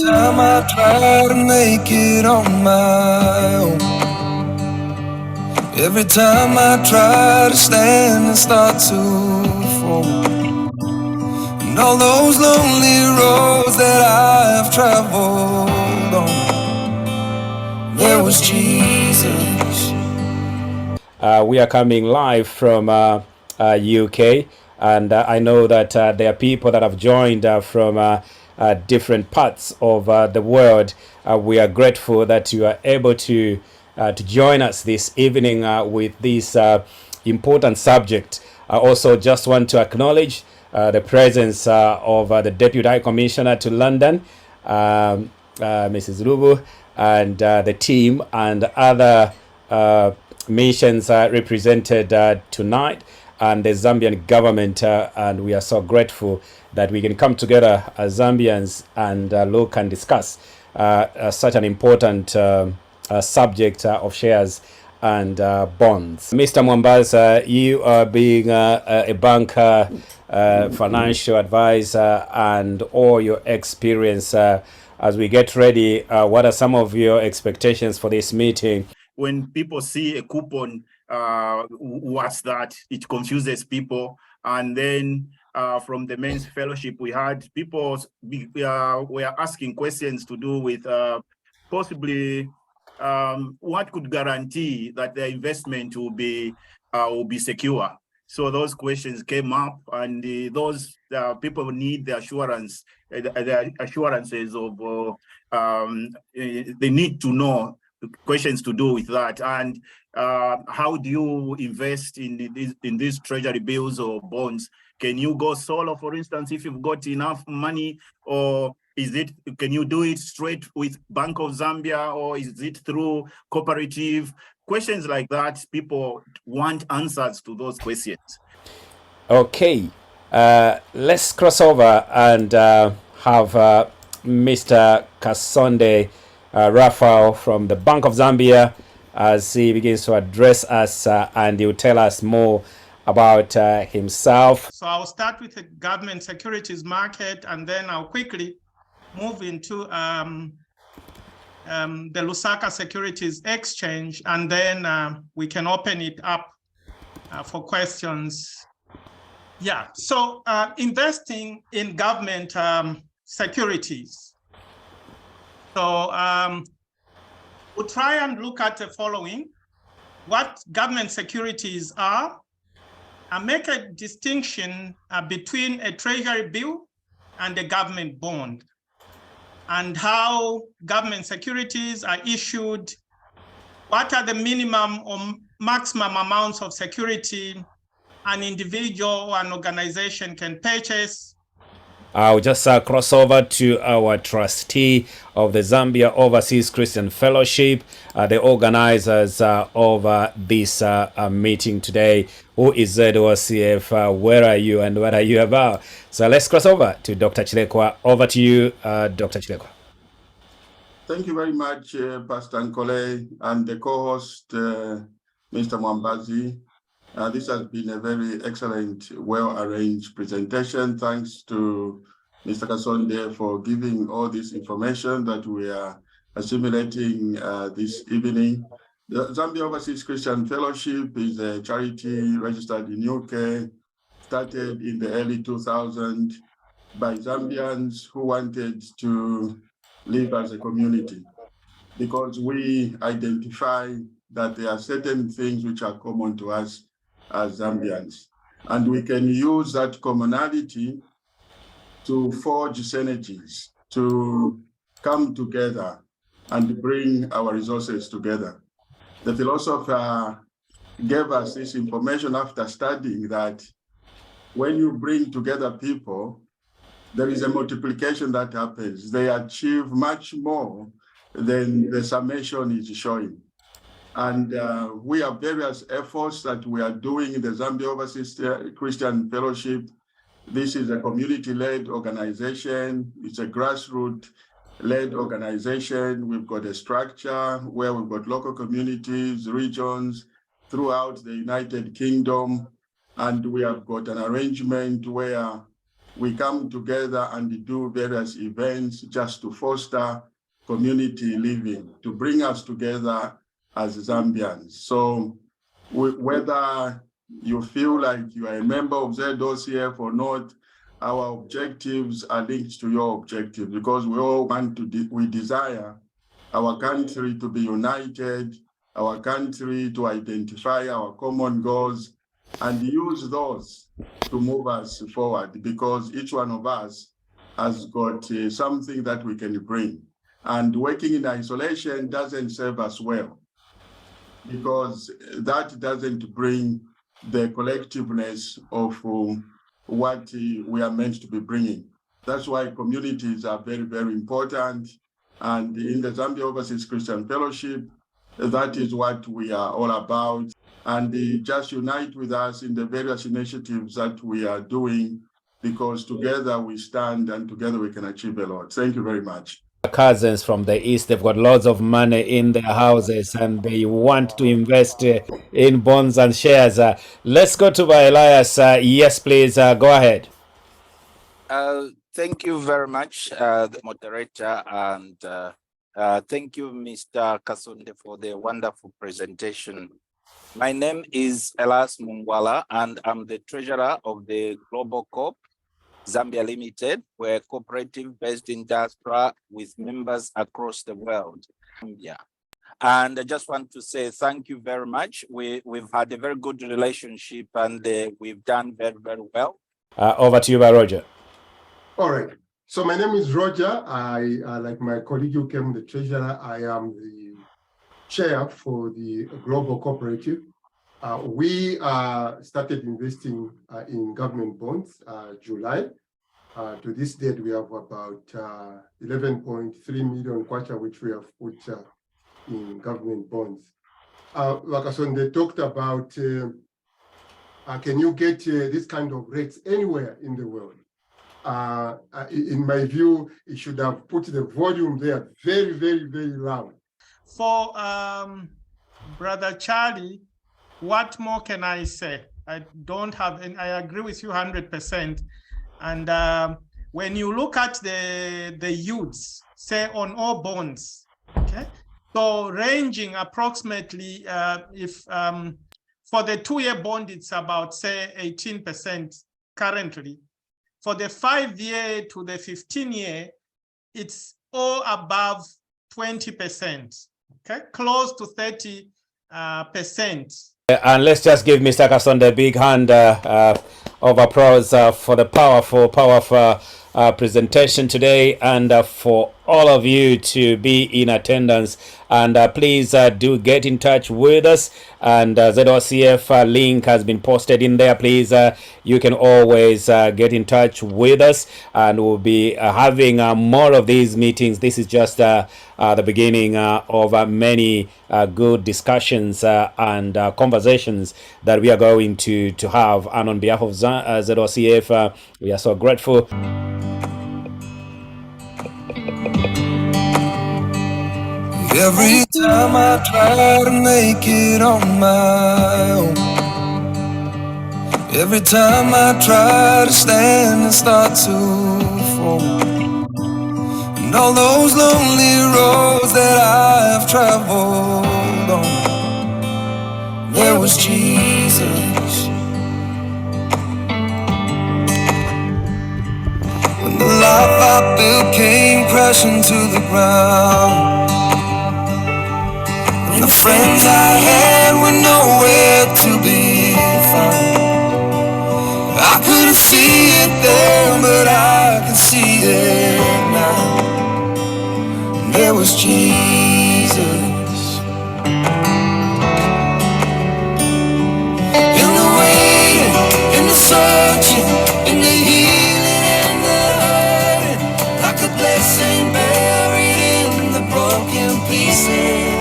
Time I try to make it on my own. Every time I try to stand and start to fall. And all those lonely roads that I have traveled on, there was Jesus. We are coming live from UK, and I know that there are people that have joined from different parts of the world. We are grateful that you are able to join us this evening with this important subject. I also just want to acknowledge the presence of the Deputy High Commissioner to London, Mrs. Lubu, and the team and other missions represented tonight, and the Zambian government, and we are so grateful that we can come together as Zambians and look and discuss such an important subject of shares and bonds. Mr. Mwambaza, you are being a banker, financial advisor, and all your experience as we get ready. What are some of your expectations for this meeting? When people see a coupon, what's that? It confuses people. And then from the men's fellowship, we had people were asking questions to do with possibly what could guarantee that their investment will be secure. So those questions came up, and those people need the assurance, the assurances of they need to know questions to do with that. And how do you invest in these treasury bills or bonds? Can you go solo, for instance, if you've got enough money, or can you do it straight with Bank of Zambia, or is it through cooperative? Questions like that, people want answers to those questions. Okay, let's cross over and have Mr. Kasonde Raphael from the Bank of Zambia as he begins to address us, and he'll tell us more about himself. So I'll start with the government securities market, and then I'll quickly move into the Lusaka Securities Exchange, and then we can open it up for questions. Yeah, so investing in government securities. So we'll try and look at the following: what government securities are, and make a distinction between a treasury bill and a government bond, and how government securities are issued, what are the minimum or maximum amounts of security an individual or an organization can purchase. I'll just cross over to our trustee of the Zambia Overseas Christian Fellowship, the organizers of this meeting today. Who is ZOCF? Where are you and what are you about? So let's cross over to Dr. Chilekwa. Over to you, Dr. Chilekwa. Thank you very much, Pastor Nkole, and the co-host, Mr. Mwambazi. This has been a very excellent, well-arranged presentation. Thanks to Mr. Kasonde for giving all this information that we are assimilating this evening. The Zambia Overseas Christian Fellowship is a charity registered in UK, started in the early 2000s by Zambians who wanted to live as a community, because we identify that there are certain things which are common to us as Zambians, and we can use that commonality to forge synergies, to come together and bring our resources together. The philosopher gave us this information after studying that when you bring together people, there is a multiplication that happens. They achieve much more than the summation is showing. And we have various efforts that we are doing in the Zambia Overseas Christian Fellowship. This is a community-led organization. It's a grassroots-led organization. We've got a structure where we've got local communities, regions throughout the United Kingdom. And we have got an arrangement where we come together and do various events just to foster community living, to bring us together as Zambians. So whether you feel like you are a member of ZOCF or not, our objectives are linked to your objectives, because we all want to, we desire our country to be united, our country to identify our common goals and use those to move us forward, because each one of us has got something that we can bring. And working in isolation doesn't serve us well, because that doesn't bring the collectiveness of what we are meant to be bringing. That's why communities are very, very important. And in the Zambia Overseas Christian Fellowship, that is what we are all about. And just unite with us in the various initiatives that we are doing, because together we stand and together we can achieve a lot. Thank you very much. Cousins from the East, they've got lots of money in their houses and they want to invest in bonds and shares. Let's go to Elias. Yes, please, go ahead. Thank you very much, the moderator, and thank you, Mr. Kasonde, for the wonderful presentation. My name is Elias Mungwala, and I'm the treasurer of the Global Corp Zambia Limited. We're a cooperative based in diaspora with members across the world. Yeah. And I just want to say thank you very much. We've had a very good relationship and we've done very, very well. Over to you, Roger. All right. So my name is Roger. I, like my colleague who came, the treasurer, I am the chair for the Global Cooperative. We started investing in government bonds July. To this date, we have about 11.3 million kwacha, which we have put in government bonds. They talked about, can you get this kind of rates anywhere in the world? In my view, it should have put the volume there very, very, very loud. For Brother Charlie, what more can I say? I don't have any, I agree with you 100%. And when you look at the yields, say on all bonds, okay? So ranging approximately, if for the 2-year bond, it's about say 18% currently. For the 5-year to the 15-year, it's all above 20%, okay? Close to 30%. And let's just give Mr. Kasonde a big hand of applause for the powerful presentation today, and for all of you to be in attendance. And please do get in touch with us, and ZOCF link has been posted in there. Please, you can always get in touch with us, and we'll be having more of these meetings. This is just the beginning of many good discussions and conversations that we are going to have. And on behalf of ZOCF, we are so grateful. Every time I try to make it on my own, every time I try to stand and start to fall, and all those lonely roads that I have traveled on, there was Jesus. When the life I built came crashing to the ground, the friends I had were nowhere to be found. I couldn't see it then, but I can see it now. There was Jesus. In the waiting, in the searching, in the healing and the hurting, like a blessing buried in the broken pieces.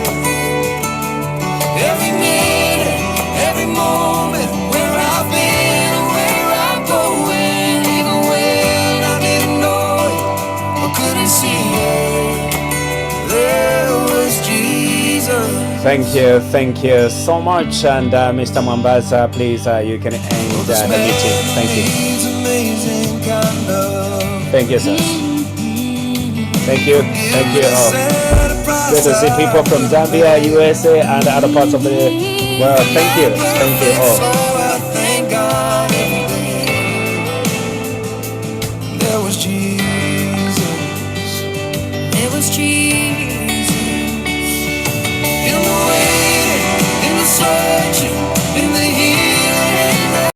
Every minute, every moment, where I've been and where I'm going, even when I didn't know it or couldn't see it, there was Jesus. Thank you so much. And Mr. Mwambaza, please, you can end the meeting. Thank you. Amazing kind Thank you, sir. Thank you. Thank you. Good to see people from Zambia, USA, and other parts of the world. Thank you. Thank you all. There was Jesus.